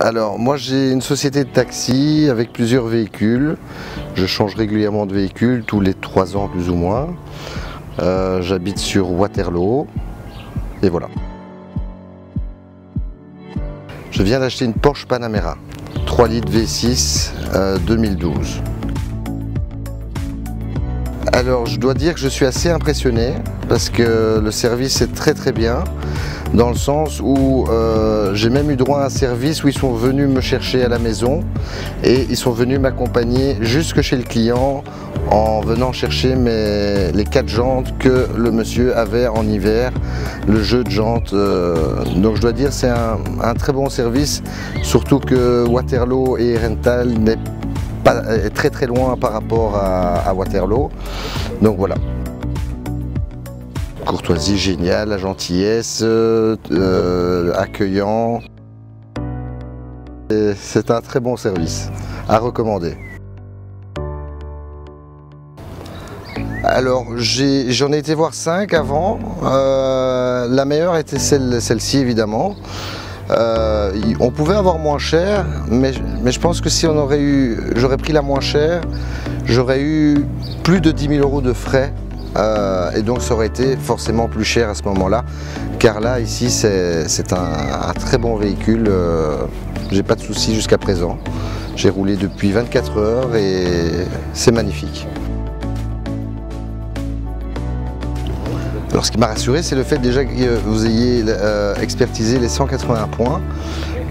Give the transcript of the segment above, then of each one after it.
Alors moi j'ai une société de taxi avec plusieurs véhicules. Je change régulièrement de véhicule, tous les 3 ans plus ou moins. J'habite sur Waterloo et voilà. Je viens d'acheter une Porsche Panamera 3 litres V6 2012. Alors je dois dire que je suis assez impressionné parce que le service est très bien, dans le sens où j'ai même eu droit à un service où ils sont venus me chercher à la maison et ils sont venus m'accompagner jusque chez le client en venant chercher les 4 jantes que le monsieur avait en hiver, le jeu de jantes. Donc je dois dire c'est un très bon service, surtout que Waterloo et Rental n'est très loin par rapport à Waterloo. Donc voilà. Courtoisie géniale, la gentillesse, accueillant. C'est un très bon service à recommander. Alors j'en ai été voir 5 avant. La meilleure était celle-ci évidemment. On pouvait avoir moins cher, mais je pense que si j'aurais pris la moins chère, j'aurais eu plus de 10 000 € de frais. Et donc ça aurait été forcément plus cher à ce moment-là, car là ici c'est un très bon véhicule. J'ai pas de soucis jusqu'à présent. J'ai roulé depuis 24 heures et c'est magnifique. Alors ce qui m'a rassuré, c'est le fait déjà que vous ayez expertisé les 180 points,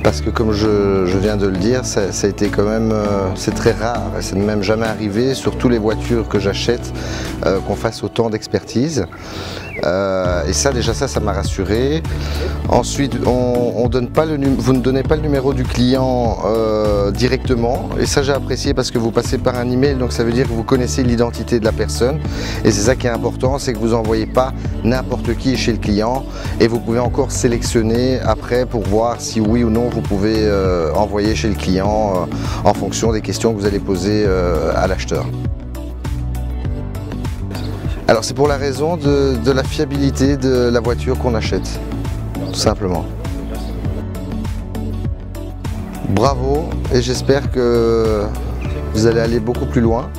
parce que comme je viens de le dire, ça a été quand même, c'est très rare, ça n'est même jamais arrivé sur toutes les voitures que j'achète qu'on fasse autant d'expertise. Et ça déjà ça m'a rassuré. Ensuite vous ne donnez pas le numéro du client directement, et ça j'ai apprécié parce que vous passez par un email, donc ça veut dire que vous connaissez l'identité de la personne, et c'est ça qui est important, c'est que vous n'envoyez pas n'importe qui chez le client, et vous pouvez encore sélectionner après pour voir si oui ou non vous pouvez envoyer chez le client en fonction des questions que vous allez poser à l'acheteur. Alors c'est pour la raison de la fiabilité de la voiture qu'on achète, tout simplement. Bravo, et j'espère que vous allez aller beaucoup plus loin.